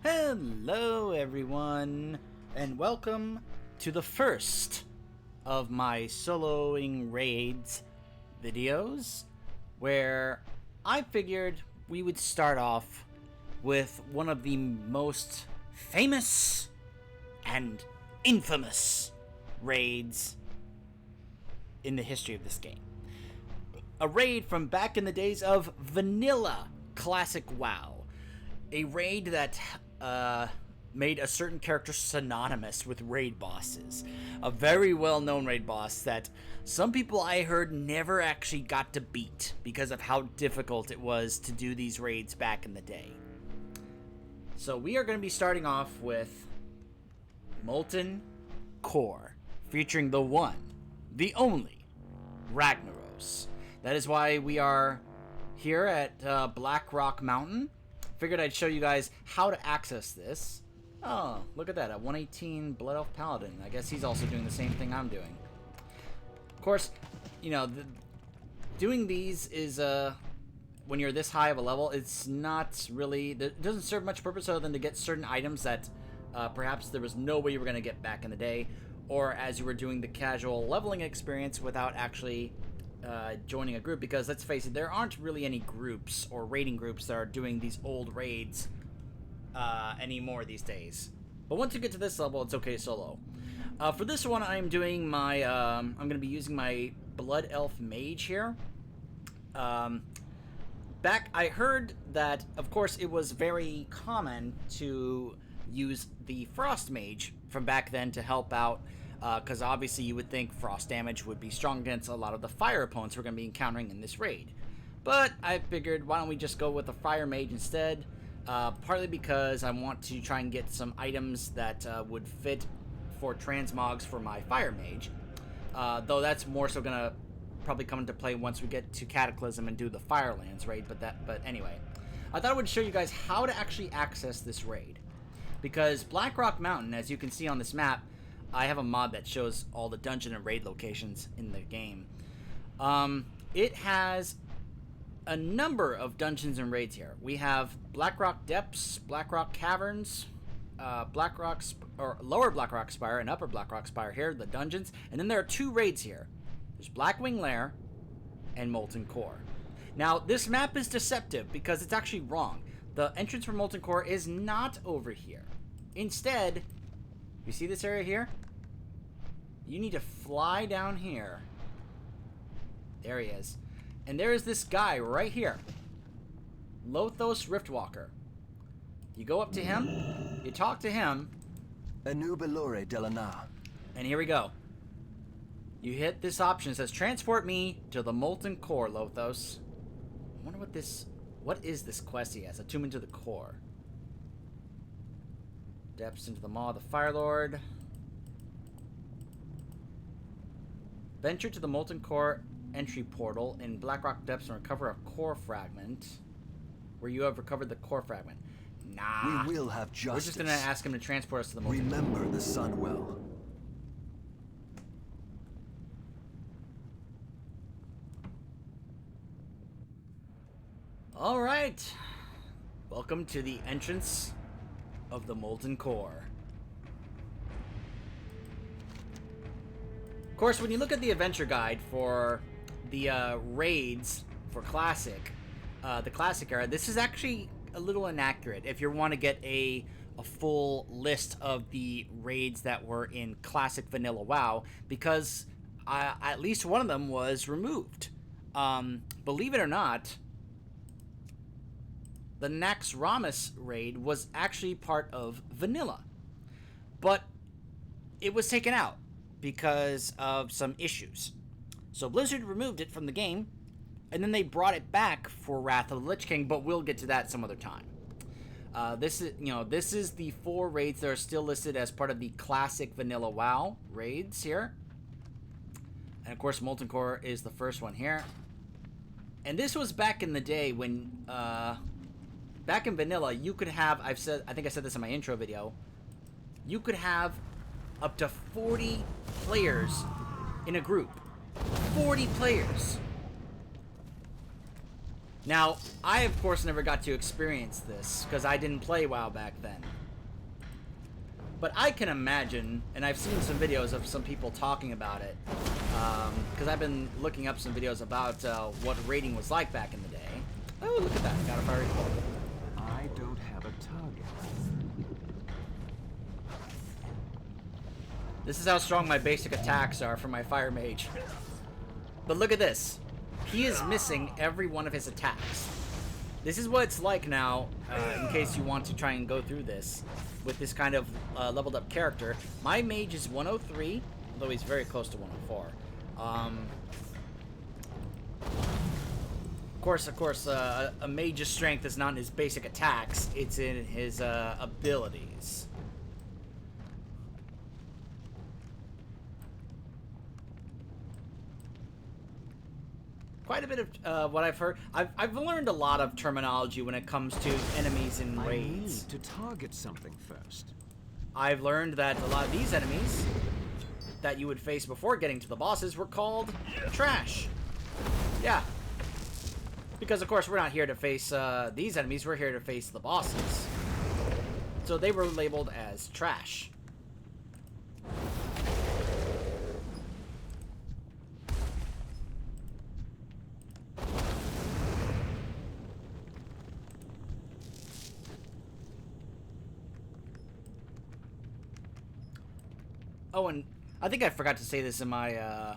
Hello everyone, and welcome to the first of my soloing raids videos, where I figured we would start off with one of the most famous and infamous raids in the history of this game. A raid from back in the days of vanilla classic WoW. A raid that made a certain character synonymous with raid bosses. A very well-known raid boss that some people I heard never actually got to beat because of how difficult it was to do these raids back in the day. So we are going to be starting off with Molten Core, featuring the one, the only, Ragnaros. That is why we are here at Black Rock Mountain. Figured I'd show you guys how to access this. Oh, look at that, a 118 Blood Elf Paladin. I guess he's also doing the same thing I'm doing. Of course, you know, doing these is, when you're this high of a level, it's not really, it doesn't serve much purpose other than to get certain items that perhaps there was no way you were going to get back in the day, or as you were doing the casual leveling experience without actually joining a group, because let's face it, there aren't really any groups or raiding groups that are doing these old raids anymore these days. But once you get to this level, it's okay solo. For this one, I'm doing my, I'm going to be using my Blood Elf Mage here. I heard that, of course, it was very common to use the Frost Mage from back then to help out, because obviously you would think frost damage would be strong against a lot of the fire opponents we're going to be encountering in this raid. But I figured, why don't we just go with the Fire Mage instead, partly because I want to try and get some items that would fit for transmogs for my Fire Mage, though that's more so going to probably come into play once we get to Cataclysm and do the Firelands raid, but anyway. I thought I would show you guys how to actually access this raid, because Black Rock Mountain, as you can see on this map, I have a mod that shows all the dungeon and raid locations in the game. It has a number of dungeons and raids here. We have Black Rock Depths, Black Rock Caverns, Lower Black Rock Spire and Upper Black Rock Spire here, the dungeons. And then there are two raids here. There's Blackwing Lair and Molten Core. Now, this map is deceptive because it's actually wrong. The entrance for Molten Core is not over here. Instead, you see this area here? You need to fly down here. There he is. And there is this guy right here. Lothos Riftwalker. You go up to him, you talk to him. Anubilore Delana. And here we go. You hit this option. It says, transport me to the Molten Core, Lothos. I wonder what is this quest he has? Attunement to the Core. Depths into the Maw of the Firelord. Venture to the Molten Core entry portal in Blackrock Depths and recover a core fragment. Where you have recovered the core fragment. Nah. We will have justice. We're just going to ask him to transport us to the Molten Core. Remember the sun well. Alright. Welcome to the entrance of the Molten Core. Of course, when you look at the adventure guide for the raids for Classic, the Classic era, this is actually a little inaccurate if you want to get a full list of the raids that were in Classic Vanilla WoW, because at least one of them was removed. Believe it or not, the Naxxramas raid was actually part of Vanilla, but it was taken out because of some issues. So Blizzard removed it from the game, and then they brought it back for Wrath of the Lich King, but we'll get to that some other time. This is the 4 raids that are still listed as part of the Classic Vanilla WoW raids here. And of course, Molten Core is the first one here. And this was back in the day when back in Vanilla, you could have, I think I said this in my intro video, you could have up to 40 players in a group. 40 players. Now, I of course never got to experience this because I didn't play WoW back then. But I can imagine, and I've seen some videos of some people talking about it, because I've been looking up some videos about what raiding was like back in the day. Oh, look at that! Got a fiery pole. I don't have a target. This is how strong my basic attacks are for my fire mage. But look at this. He is missing every one of his attacks. This is what it's like now, in case you want to try and go through this with this kind of leveled up character. My mage is 103, although he's very close to 104. Of course, a mage's strength is not in his basic attacks, it's in his abilities. Quite a bit of what I've heard. I've learned a lot of terminology when it comes to enemies in raids. I need to target something first. I've learned that a lot of these enemies that you would face before getting to the bosses were called trash. Yeah. Because of course we're not here to face these enemies, we're here to face the bosses. So they were labeled as trash. Oh, and I think I forgot to say this in my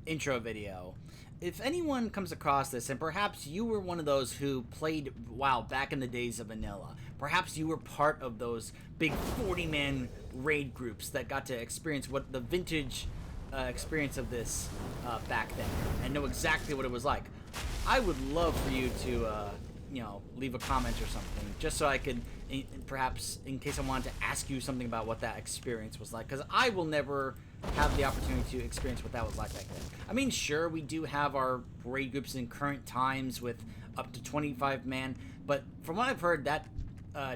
intro video. If anyone comes across this, and perhaps you were one of those who played WoW back in the days of vanilla, perhaps you were part of those big 40-man raid groups that got to experience what the vintage experience of this back then, and know exactly what it was like, I would love for you to, you know, leave a comment or something, just so I could, perhaps, in case I wanted to ask you something about what that experience was like, because I will never have the opportunity to experience what that was like back then. I mean, sure, we do have our raid groups in current times with up to 25 man, but from what I've heard, that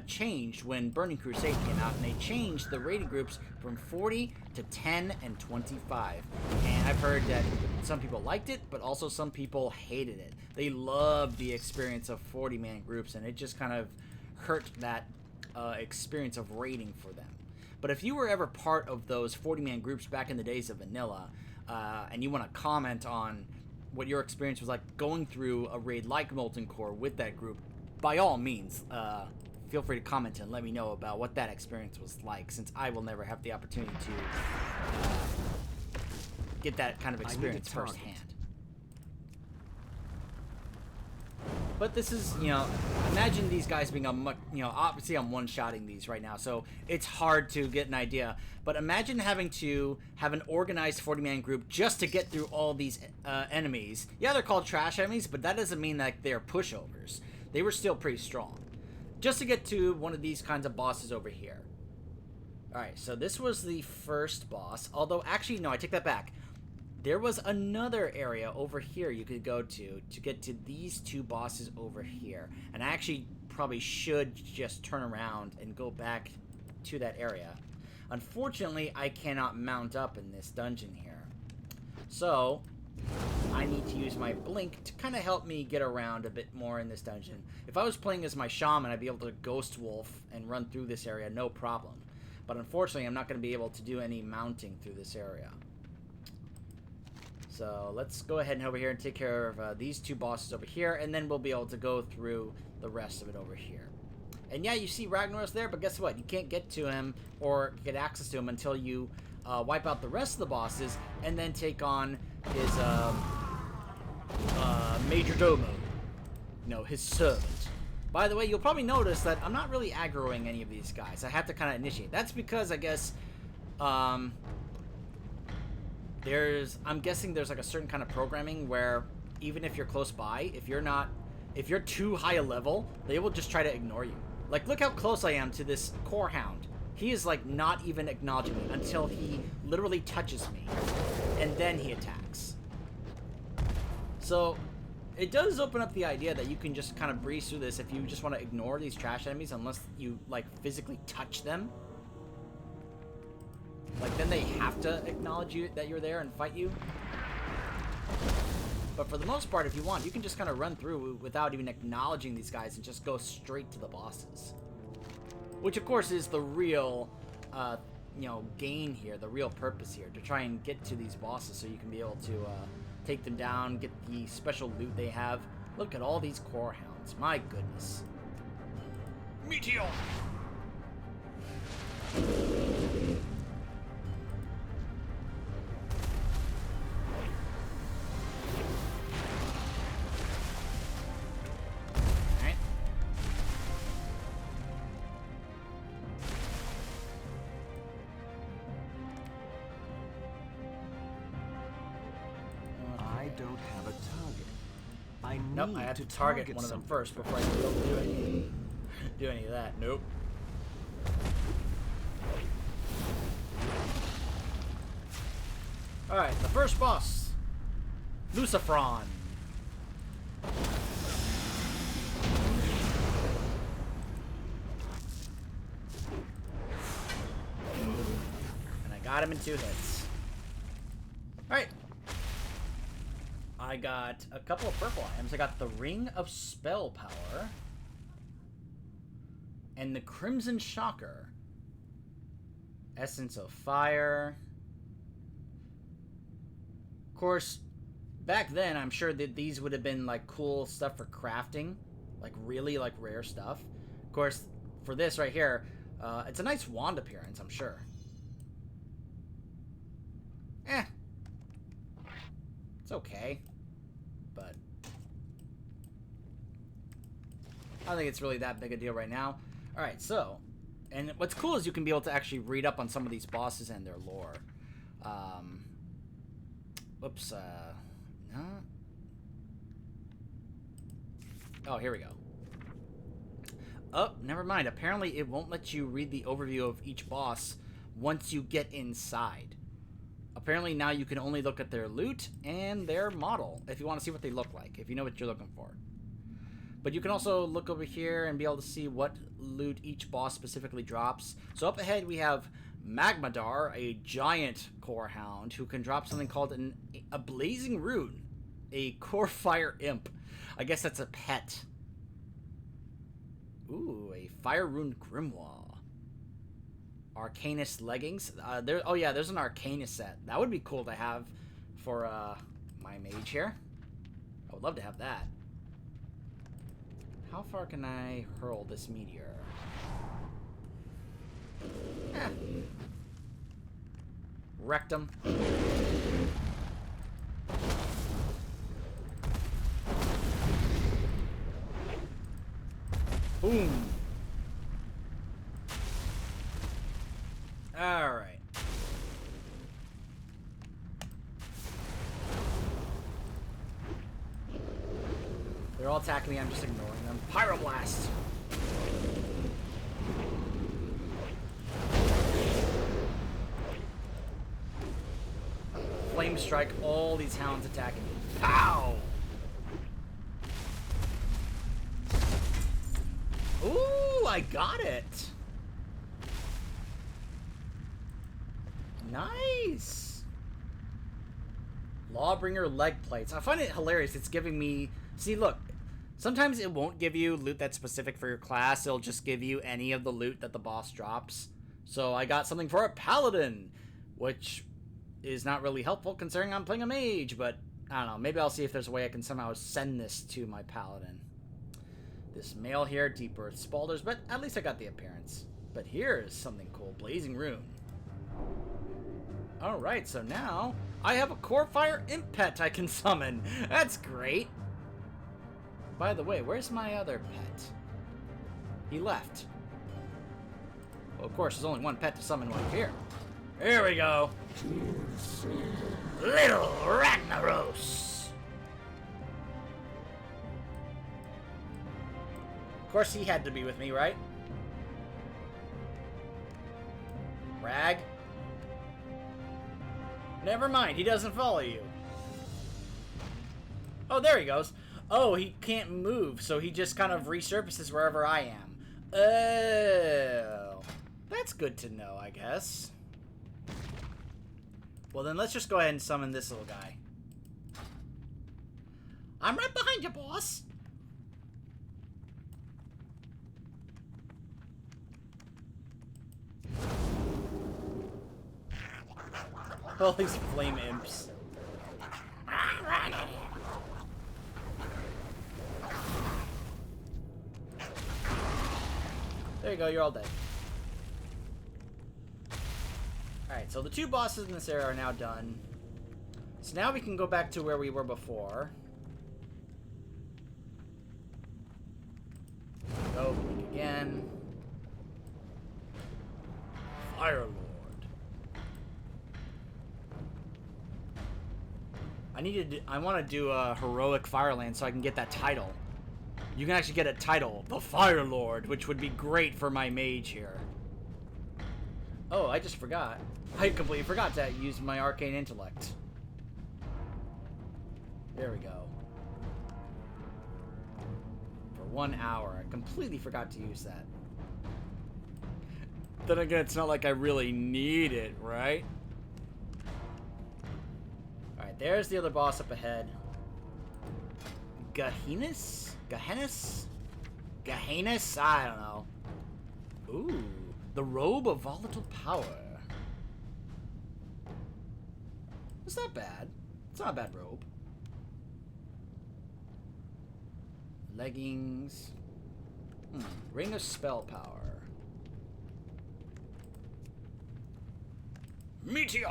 changed when Burning Crusade came out, and they changed the raiding groups from 40 to 10 and 25. And I've heard that some people liked it, but also some people hated it. They loved the experience of 40-man groups, and it just kind of hurt that experience of raiding for them. But if you were ever part of those 40-man groups back in the days of vanilla, and you want to comment on what your experience was like going through a raid like Molten Core with that group, by all means, feel free to comment and let me know about what that experience was like, since I will never have the opportunity to get that kind of experience firsthand. But this is, you know, imagine these guys being you know, obviously I'm one-shotting these right now, so it's hard to get an idea. But imagine having to have an organized 40-man group just to get through all these enemies. Yeah, they're called trash enemies, but that doesn't mean that they're pushovers. They were still pretty strong. Just to get to one of these kinds of bosses over here. Alright, so this was the first boss. Although, actually, no, I take that back. There was another area over here you could go to get to these two bosses over here. And I actually probably should just turn around and go back to that area. Unfortunately, I cannot mount up in this dungeon here. So, I need to use my blink to kind of help me get around a bit more in this dungeon. If I was playing as my shaman, I'd be able to ghost wolf and run through this area, no problem. But unfortunately, I'm not going to be able to do any mounting through this area. So let's go ahead and over here and take care of these two bosses over here, and then we'll be able to go through the rest of it over here. And yeah, you see Ragnar's there, but guess what? You can't get to him or get access to him until you wipe out the rest of the bosses and then take on his Major Domo, you know, his servant. By the way, you'll probably notice that I'm not really aggroing any of these guys. I have to kind of initiate. That's because I guess I'm guessing there's like a certain kind of programming where even if you're close by, if you're too high a level, they will just try to ignore you. Like, look how close I am to this core hound. He is like not even acknowledging me until he literally touches me, and then he attacks. So it does open up the idea that you can just kind of breeze through this if you just want to ignore these trash enemies unless you like physically touch them. Like, then they have to acknowledge you that you're there and fight you. But for the most part, if you want, you can just kind of run through without even acknowledging these guys and just go straight to the bosses. Which, of course, is the real, you know, gain here, the real purpose here, to try and get to these bosses so you can be able to take them down, get the special loot they have. Look at all these core hounds. My goodness. Meteor! Nope, I have to target one of them first before I can go do any of that. Nope. Alright, the first boss. Lucifer. And I got him in 2 hits. Alright. I got a couple of purple items. I got the Ring of Spell Power and the Crimson Shocker. Essence of Fire. Of course, back then, I'm sure that these would have been like cool stuff for crafting, like really like rare stuff. Of course, for this right here, it's a nice wand appearance, I'm sure. It's okay. But I don't think it's really that big a deal right now. Alright, so, and what's cool is you can be able to actually read up on some of these bosses and their lore. Whoops, no. Oh, here we go. Oh, never mind. Apparently it won't let you read the overview of each boss once you get inside. Apparently now you can only look at their loot and their model if you want to see what they look like, if you know what you're looking for. But you can also look over here and be able to see what loot each boss specifically drops. So up ahead we have Magmadar, a giant core hound who can drop something called a blazing rune, a core fire imp. I guess that's a pet. Ooh, a fire rune grimoire. Arcanist leggings. Oh yeah, there's an Arcanist set. That would be cool to have for my mage here. I would love to have that. How far can I hurl this meteor? Wrecked him. Boom. Alright. They're all attacking me, I'm just ignoring them. Pyroblast! Flame strike all these hounds attacking me. Pow! Ooh, I got it! Nice! Lawbringer leg plates. I find it hilarious. It's giving me... See, look. Sometimes it won't give you loot that's specific for your class. It'll just give you any of the loot that the boss drops. So I got something for a paladin, which is not really helpful considering I'm playing a mage, but I don't know. Maybe I'll see if there's a way I can somehow send this to my paladin. This male here, Deep Earth Spalders, but at least I got the appearance. But here is something cool. Blazing Rune. Alright, so now I have a Core Fire Imp pet I can summon. That's great. By the way, where's my other pet? He left. Well, of course, there's only one pet to summon one here. Here we go. Little Ragnaros. Of course, he had to be with me, right? Rag? Never mind, he doesn't follow you. Oh, there he goes. Oh, he can't move, so he just kind of resurfaces wherever I am. Oh. That's good to know, I guess. Well, then let's just go ahead and summon this little guy. I'm right behind you, boss. All these flame imps. There you go, you're all dead. Alright, so the 2 bosses in this area are now done. So now we can go back to where we were before. Go again. Fire Lord. I want to do a heroic Fireland so I can get that title. You can actually get a title, the Fire Lord, which would be great for my mage here. Oh, I just forgot. I completely forgot to use my arcane intellect. There we go. For 1 hour. I completely forgot to use that. Then again, it's not like I really need it, right? Alright, there's the other boss up ahead. Gehennis? Gehennis? Gehennis? I don't know. Ooh. The Robe of Volatile Power. It's not bad. It's not a bad robe. Leggings. Ring of Spell Power. Meteor!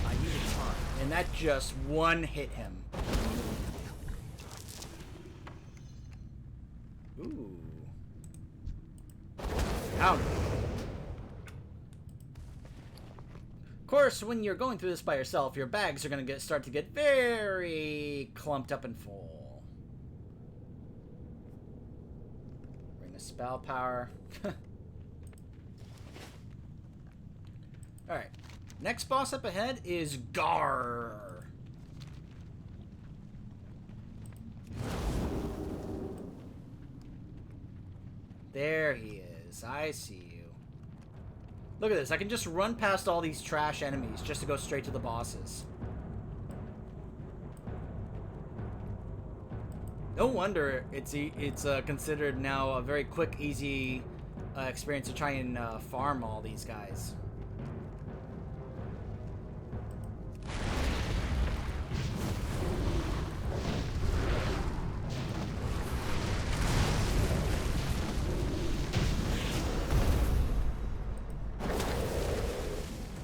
I need a ton. And that just one hit him. Ooh. Down. Of course, when you're going through this by yourself, your bags are going to start to get very clumped up and full. Ring of Spell Power. Alright. Next boss up ahead is Gar. There he is. I see you. Look at this. I can just run past all these trash enemies just to go straight to the bosses. No wonder it's considered now a very quick, easy experience to try and farm all these guys.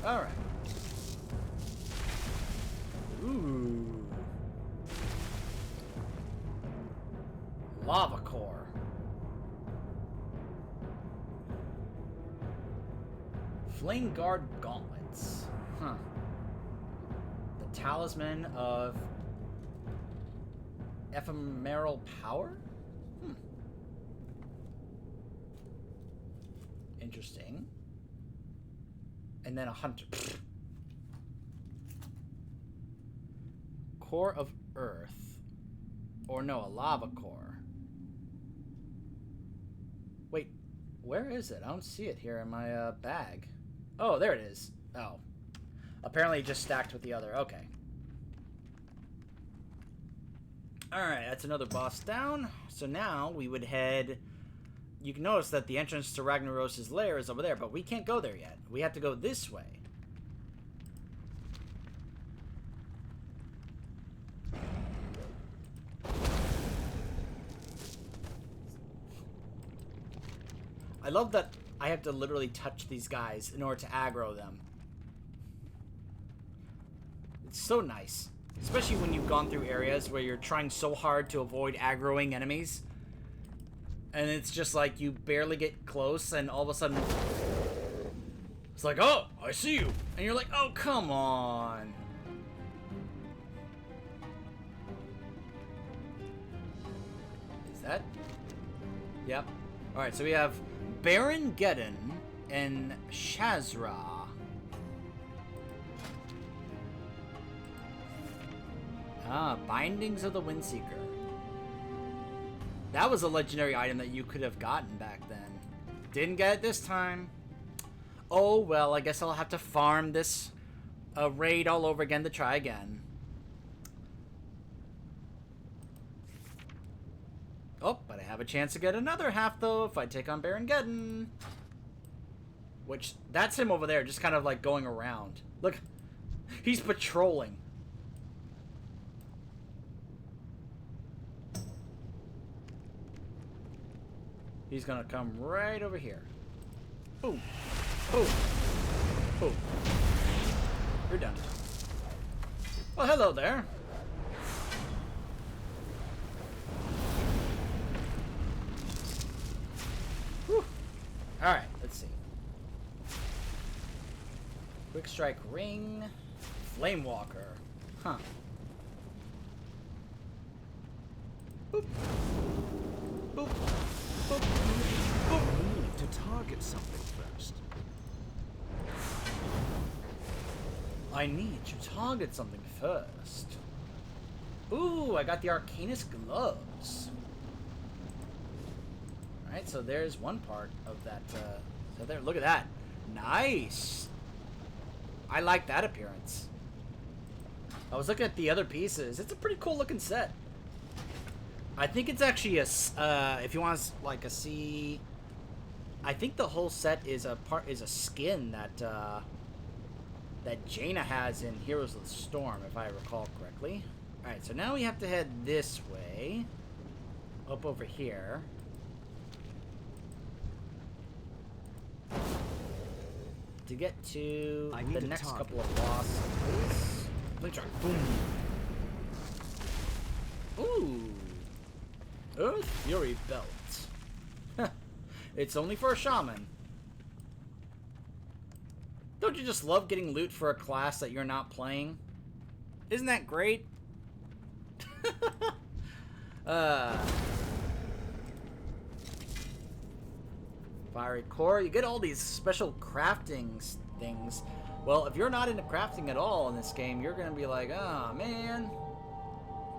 Alright. Ooh. Lava Core. Flame Guard Gauntlets. Huh. The Talisman of Ephemeral Power? Interesting. And then a hunter. Core of Earth. Or no, a lava core. Wait, where is it? I don't see it here in my bag. Oh, there it is. Oh. Apparently just stacked with the other. Okay. Alright, that's another boss down. So now we would head... You can notice that the entrance to Ragnaros' lair is over there, but we can't go there yet. We have to go this way. I love that I have to literally touch these guys in order to aggro them. It's so nice. Especially when you've gone through areas where you're trying so hard to avoid aggroing enemies. And it's just like you barely get close and all of a sudden it's like, oh, I see you. And you're like, oh, come on. Is that? Yep. Alright, so we have Baron Geddon and Shazra. Ah, Bindings of the Windseeker. That was a legendary item that you could have gotten back then. Didn't get it this time. Oh, well, I guess I'll have to farm this raid all over again to try again. Oh, but I have a chance to get another half, though, if I take on Baron Geddon. Which, that's him over there, just kind of like going around. Look, he's patrolling. He's gonna come right over here. Boom. Boom. Boom. You're done. Well, hello there. Whew. Alright, let's see. Quick Strike Ring. Flame Walker. Huh. Boop. Boop. Boop. Boop. We need to target something first. I need to target something first. Ooh, I got the Arcanist Gloves. Alright, so there's one part of that. So there, look at that. Nice. I like that appearance. I was looking at the other pieces. It's a pretty cool looking set. I think it's actually a, if you want to, like a see, I think the whole set is a skin that, that Jaina has in Heroes of the Storm, if I recall correctly. Alright, so now we have to head this way. Up over here. To get to the next couple of bosses. Let me try. Boom. Ooh. Earth Fury Belt. It's only for a shaman. Don't you just love getting loot for a class that you're not playing? Isn't that great? Fiery Core. You get all these special crafting things. Well, if you're not into crafting at all in this game, you're going to be like, oh, man.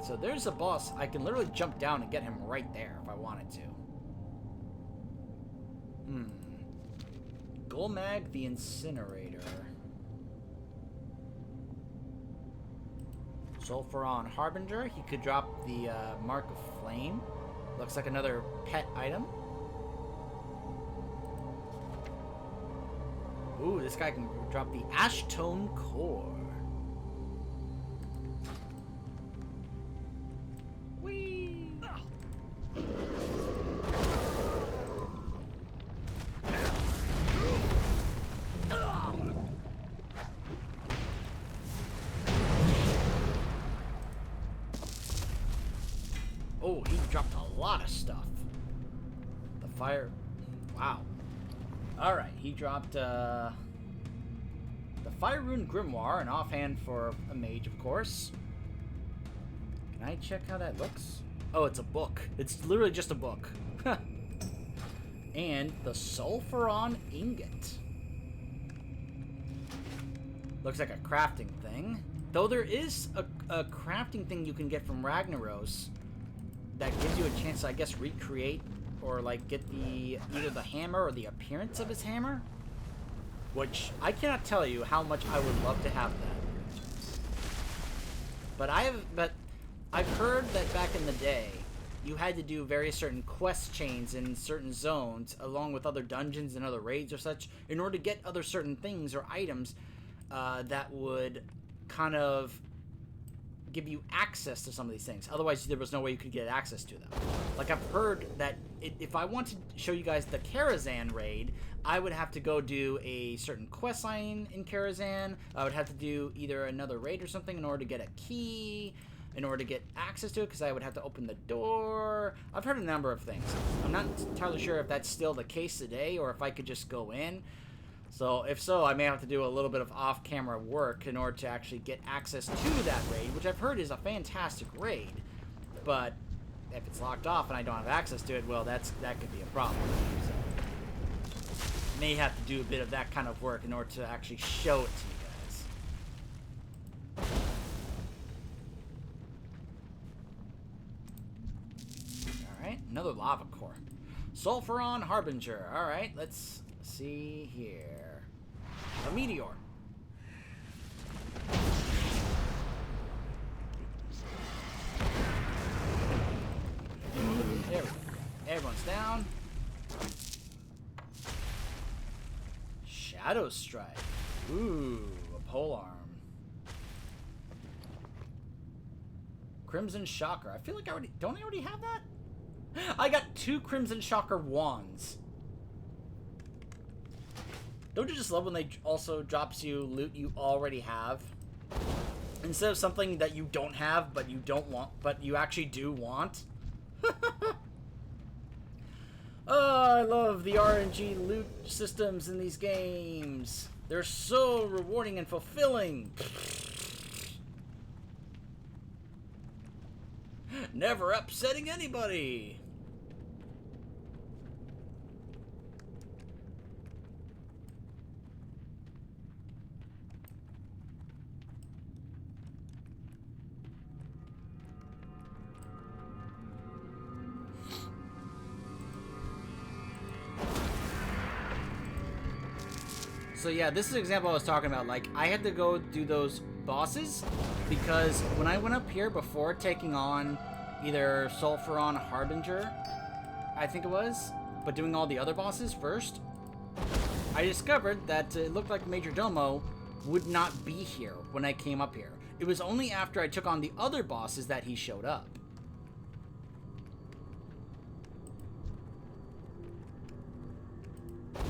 So there's a boss. I can literally jump down and get him right there if I wanted to. Golmag the Incinerator. Sulfuron Harbinger. He could drop the Mark of Flame. Looks like another pet item. Ooh, this guy can drop the Ashtone Core. Whee! Oh, he dropped a lot of stuff. The fire... Wow. Alright, he dropped, the Fire Rune Grimoire, an offhand for a mage, of course. Can I check how that looks? Oh, it's a book. It's literally just a book. And the Sulfuron Ingot. Looks like a crafting thing. Though there is a crafting thing you can get from Ragnaros that gives you a chance to, I guess, recreate or like get the either the hammer or the appearance of his hammer, which I cannot tell you how much I would love to have that. But I've heard that back in the day you had to do various certain quest chains in certain zones along with other dungeons and other raids or such in order to get other certain things or items that would kind of give you access to some of these things. Otherwise, there was no way you could get access to them. Like, I've heard that if I want to show you guys the Karazhan raid, I would have to go do a certain quest line in Karazhan. I would have to do either another raid or something in order to get a key, in order to get access to it, because I would have to open the door. I've heard a number of things. I'm not entirely sure if that's still the case today, or if I could just go in. So, if so, I may have to do a little bit of off-camera work in order to actually get access to that raid, which I've heard is a fantastic raid. But if it's locked off and I don't have access to it, well, that could be a problem. So, may have to do a bit of that kind of work in order to actually show it to you guys. Alright, another lava core. Sulfuron Harbinger. Alright, let's see here. A meteor. There we go. Goes down. Shadow Strike. Ooh, a polearm. Crimson Shocker. I feel like don't I already have that? I got 2 Crimson Shocker wands. Don't you just love when they also drops you loot you already have? Instead of something that you don't have, but you don't want, but you actually do want? Oh, I love the RNG loot systems in these games. They're so rewarding and fulfilling. Never upsetting anybody. So yeah, this is an example I was talking about. Like, I had to go do those bosses because when I went up here before taking on either Sulfuron Harbinger, I think it was, but doing all the other bosses first, I discovered that it looked like Major Domo would not be here when I came up here. It was only after I took on the other bosses that he showed up.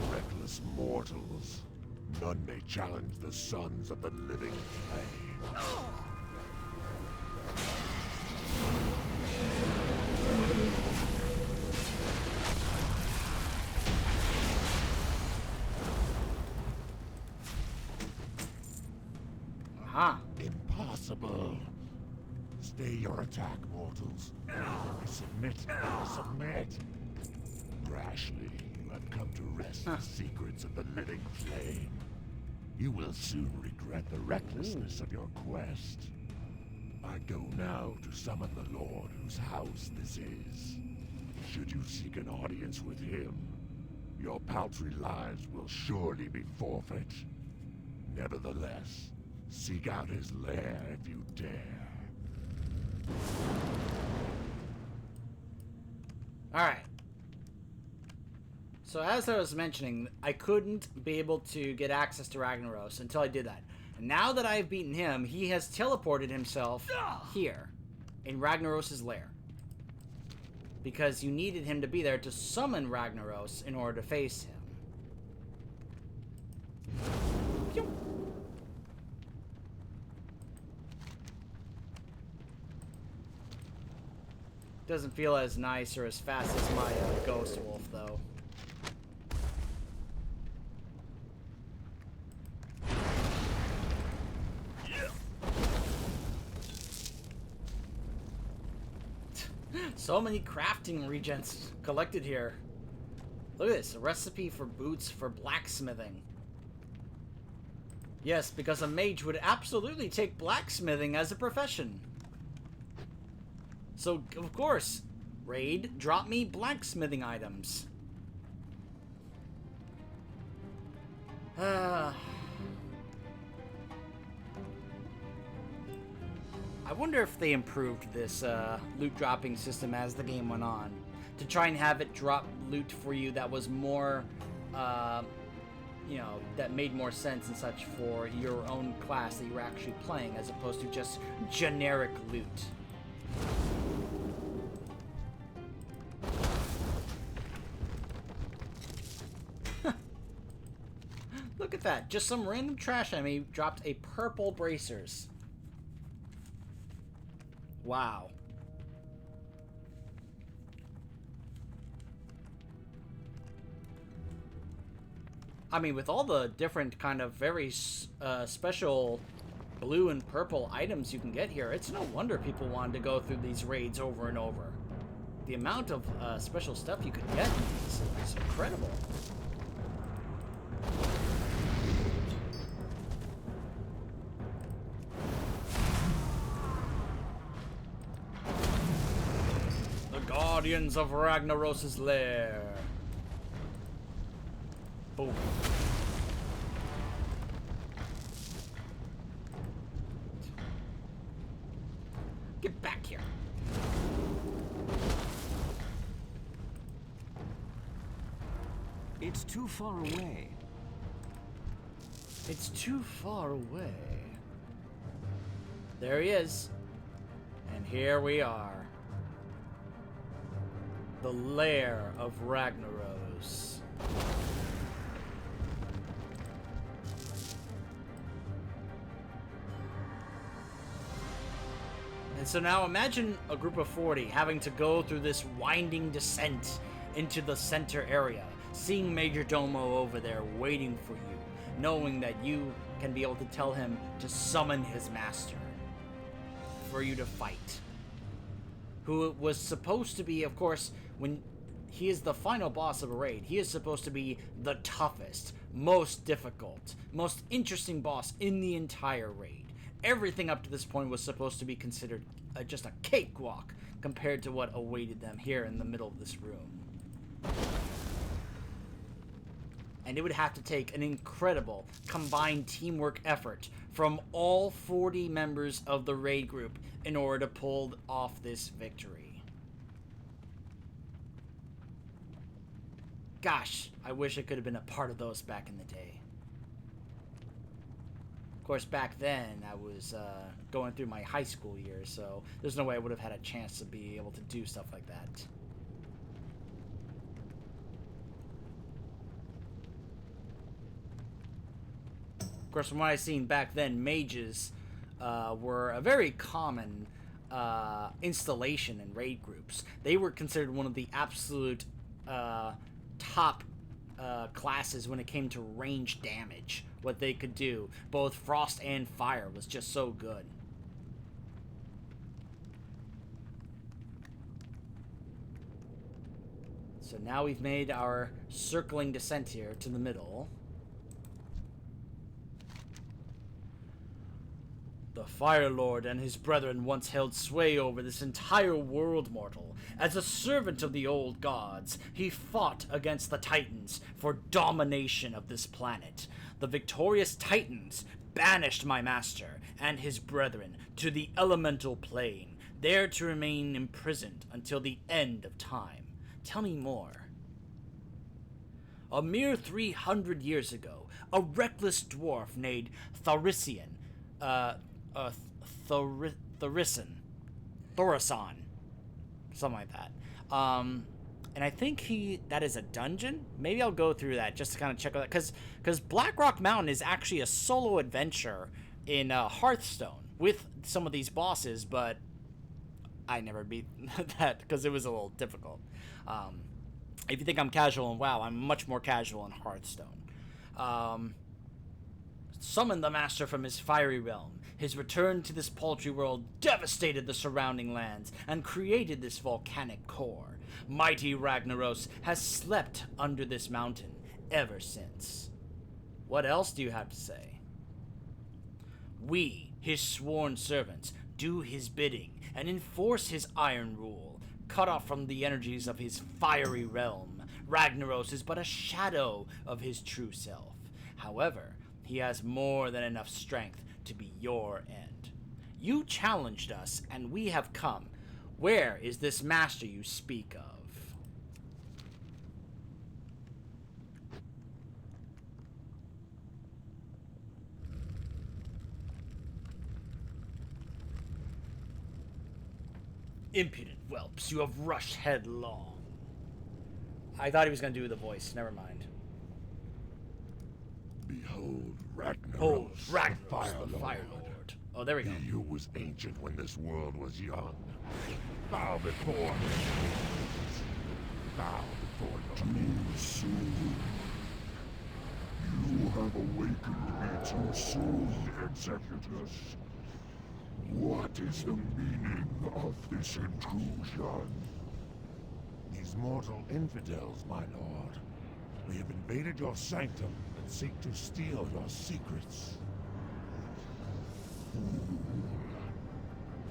Reckless mortals. None may challenge the sons of the living flame. Aha. Impossible. Stay your attack, mortals. Submit. Submit. Rashly, you have come to wrest the secrets of the living flame. You will soon regret the recklessness of your quest. I go now to summon the Lord whose house this is. Should you seek an audience with him, your paltry lives will surely be forfeit. Nevertheless, seek out his lair if you dare. Alright. So as I was mentioning, I couldn't be able to get access to Ragnaros until I did that. And now that I've beaten him, he has teleported himself here, in Ragnaros' lair. Because you needed him to be there to summon Ragnaros in order to face him. Pew! Doesn't feel as nice or as fast as my Ghost Wolf, though. So many crafting regens collected here. Look at this, a recipe for boots for blacksmithing. Yes, because a mage would absolutely take blacksmithing as a profession. So, of course, raid, drop me blacksmithing items. I wonder if they improved this loot dropping system as the game went on, to try and have it drop loot for you that was more, you know, that made more sense and such for your own class that you were actually playing, as opposed to just generic loot. Look at that, just some random trash enemy dropped a purple bracers. Wow. I mean, with all the different kind of very special blue and purple items you can get here, it's no wonder people wanted to go through these raids over and over. The amount of special stuff you could get in these is incredible. Guardians of Ragnaros' lair. Boom. Get back here. It's too far away. It's too far away. There he is. And here we are. The lair of Ragnaros. And so now imagine a group of 40 having to go through this winding descent into the center area, seeing Major Domo over there waiting for you, knowing that you can be able to tell him to summon his master for you to fight. Who was supposed to be, of course, when he is the final boss of a raid, he is supposed to be the toughest, most difficult, most interesting boss in the entire raid. Everything up to this point was supposed to be considered just a cakewalk compared to what awaited them here in the middle of this room. And it would have to take an incredible combined teamwork effort from all 40 members of the raid group in order to pull off this victory. Gosh, I wish I could have been a part of those back in the day. Of course, back then, I was going through my high school years, so there's no way I would have had a chance to be able to do stuff like that. Of course, from what I've seen back then, mages were a very common installation in raid groups. They were considered one of the absolute top classes when it came to range damage. What they could do, both frost and fire, was just so good. So now we've made our circling descent here to the middle. The Fire Lord and his brethren once held sway over this entire world, mortal. As a servant of the old gods, he fought against the Titans for domination of this planet. The victorious Titans banished my master and his brethren to the elemental plane, there to remain imprisoned until the end of time. Tell me more. A mere 300 years ago, a reckless dwarf named Thorisan, Thorisan, something like that. And I think that is a dungeon. Maybe I'll go through that just to kind of check out that, because Blackrock Mountain is actually a solo adventure in Hearthstone with some of these bosses, but I never beat that because it was a little difficult. If you think I'm casual in WoW, I'm much more casual in Hearthstone. Summoned the master from his fiery realm. His return to this paltry world devastated the surrounding lands and created this volcanic core. Mighty Ragnaros has slept under this mountain ever since. What else do you have to say? We, his sworn servants, do his bidding and enforce his iron rule. Cut off from the energies of his fiery realm, Ragnaros is but a shadow of his true self. However, he has more than enough strength to be your end. You challenged us, and we have come. Where is this master you speak of? Impudent whelps, you have rushed headlong. I thought he was going to do the voice. Never mind. Behold, Ragnaros, Oh, Ragnaros, the Fire Lord. Oh, there we go. He who was ancient when this world was young. Bow before him. Bow before your too soon. You have awakened me too soon, Executus. What is the meaning of this intrusion? These mortal infidels, my lord. We have invaded your sanctum and seek to steal your secrets.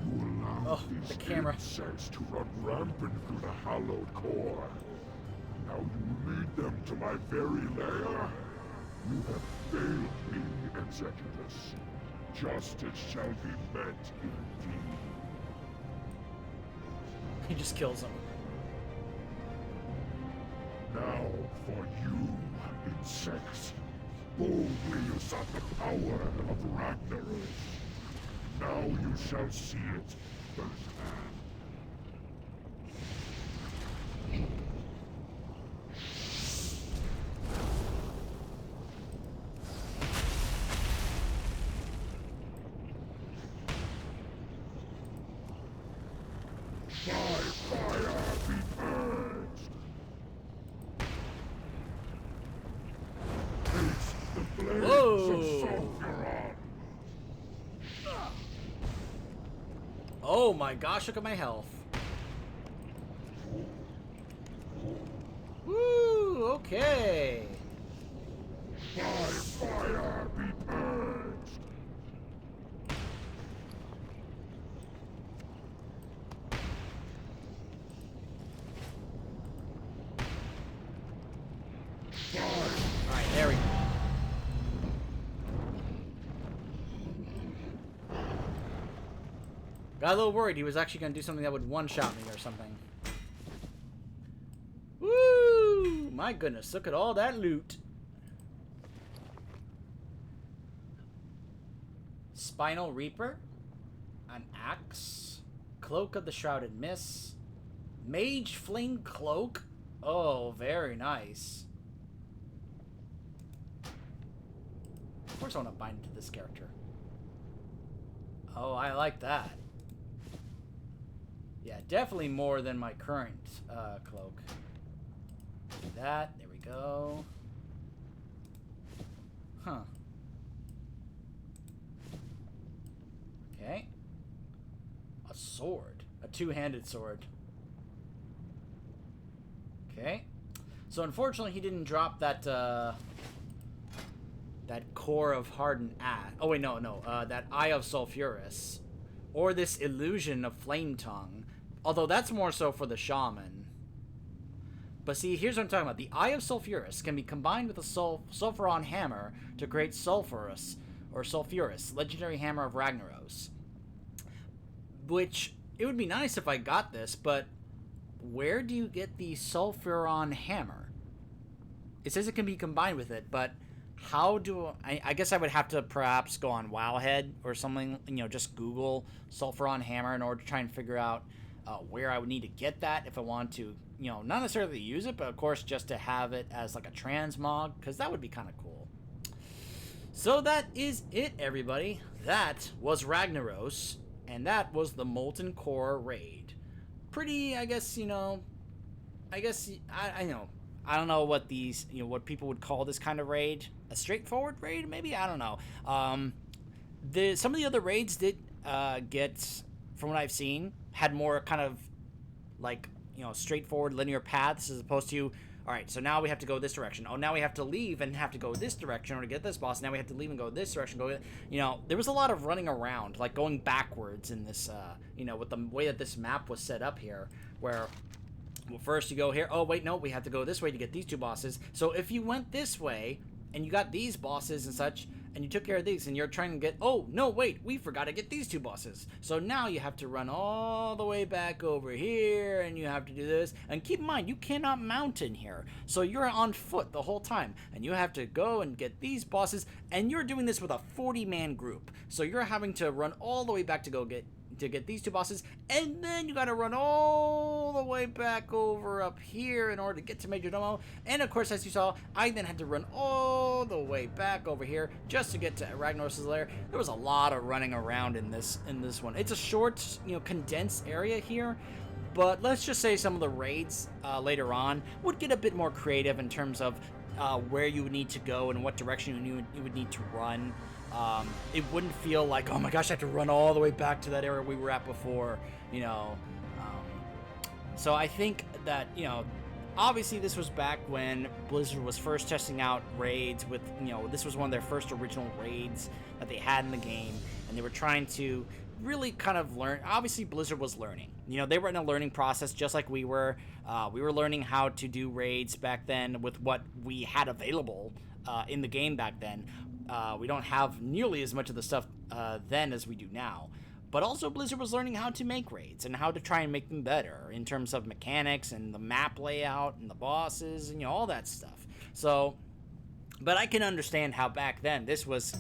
You allowed the these camera. insects to run rampant through the hallowed core. Now you lead them to my very lair. You have failed me, Executus. Justice shall be met indeed. He just kills him. Now for you. insects. Boldly you sought the power of Ragnarok. Now you shall see it firsthand. By fire be purged! Face the blades of Sulfuron! Oh my gosh, look at my health. Woo, okay. By fire be purged! Alright, there we go. Got a little worried he was actually going to do something that would one-shot me or something. Woo! My goodness, look at all that loot. Spinal Reaper. An axe. Cloak of the Shrouded Mist. Mage Flame Cloak. Oh, very nice. Of course I want to bind into this character. Oh, I like that. Yeah, definitely more than my current cloak. Do that. There we go. Huh. Okay. A sword. A two-handed sword. Okay. So unfortunately he didn't drop that that core of hardened ash. Oh wait, no. That Eye of Sulfuris. Or this illusion of Flame Tongue. Although that's more so for the shaman. But see, here's what I'm talking about. The Eye of Sulfuris can be combined with a Sulfuron hammer to create Sulfuris, or Sulfuris, legendary hammer of Ragnaros. Which, it would be nice if I got this, but where do you get the Sulfuron hammer? It says it can be combined with it, but how do I guess I would have to perhaps go on Wowhead or something, you know, just Google Sulfuron hammer in order to try and figure out where I would need to get that if I want to, you know, not necessarily use it, but of course just to have it as like a transmog, because that would be kind of cool. So that is it, everybody. That was Ragnaros, and that was the Molten Core raid. Pretty, I guess, you know, I know. I don't know what these, you know, what people would call this kind of raid. A straightforward raid, maybe? I don't know. Some of the other raids did get, from what I've seen, had more kind of like, you know, straightforward linear paths as opposed to, all right, so now we have to go this direction. Oh, now we have to leave and have to go this direction in order to get this boss. Now we have to leave and go this direction. You know, there was a lot of running around, like going backwards in this, you know, with the way that this map was set up here, where, well, first you go here. Oh, wait, no, we have to go this way to get these two bosses. So if you went this way and you got these bosses and such, and you took care of these, and you're trying to get, oh, no, wait, we forgot to get these two bosses. So now you have to run all the way back over here, and you have to do this. And keep in mind, you cannot mount in here. So you're on foot the whole time, and you have to go and get these bosses, and you're doing this with a 40-man group. So you're having to run all the way back to go get these two bosses, and then you gotta run all the way back over up here in order to get to Major Domo. And of course, as you saw, I then had to run all the way back over here just to get to Ragnaros' lair. There was a lot of running around in this one. It's a short, you know, condensed area here, but let's just say some of the raids later on would get a bit more creative in terms of where you would need to go and what direction you would need to run. It wouldn't feel like, oh my gosh, I have to run all the way back to that area we were at before, you know. So I think that, you know, obviously this was back when Blizzard was first testing out raids with, you know, this was one of their first original raids that they had in the game, and they were trying to really kind of learn. Obviously Blizzard was learning, you know, they were in a learning process just like we were. We were learning how to do raids back then with what we had available in the game back then. We don't have nearly as much of the stuff then as we do now. But also Blizzard was learning how to make raids and how to try and make them better in terms of mechanics and the map layout and the bosses and, you know, all that stuff. So But I can understand how back then this was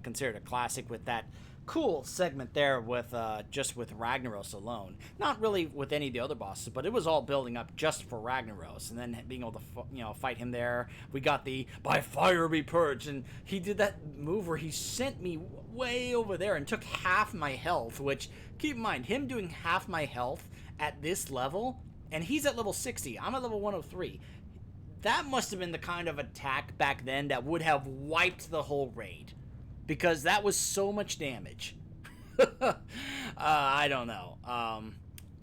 considered a classic with that cool segment there with just with Ragnaros alone. Not really with any of the other bosses, but it was all building up just for Ragnaros, and then being able to fight him there. We got the by fire be purged, and he did that move where he sent me way over there and took half my health. Which, keep in mind, him doing half my health at this level, and he's at level 60. I'm at level 103. That must have been the kind of attack back then that would have wiped the whole raid. Because that was so much damage. I don't know.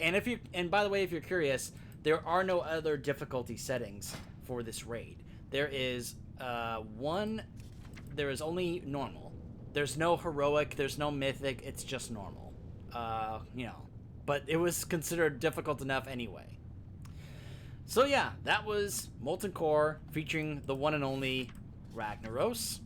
And by the way, if you're curious, there are no other difficulty settings for this raid. There is there is only normal. There's no heroic, there's no mythic, it's just normal. But it was considered difficult enough anyway. So yeah, that was Molten Core featuring the one and only Ragnaros.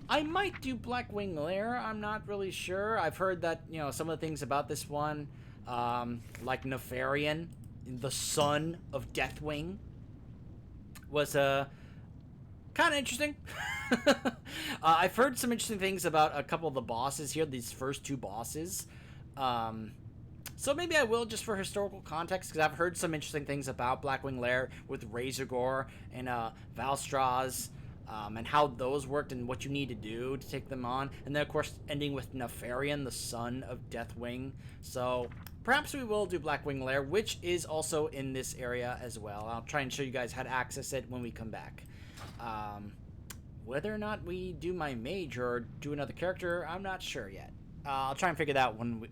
I might do Blackwing Lair, I'm not really sure. I've heard that, some of the things about this one, like Nefarian, the son of Deathwing, was kind of interesting. I've heard some interesting things about a couple of the bosses here, these first two bosses. So maybe I will, just for historical context, because I've heard some interesting things about Blackwing Lair with Razorgore and Valstraz, and how those worked and what you need to do to take them on. And then, of course, ending with Nefarian, the son of Deathwing. So perhaps we will do Blackwing Lair, which is also in this area as well. I'll try and show you guys how to access it when we come back. Whether or not we do my mage or do another character, I'm not sure yet. I'll try and figure that out when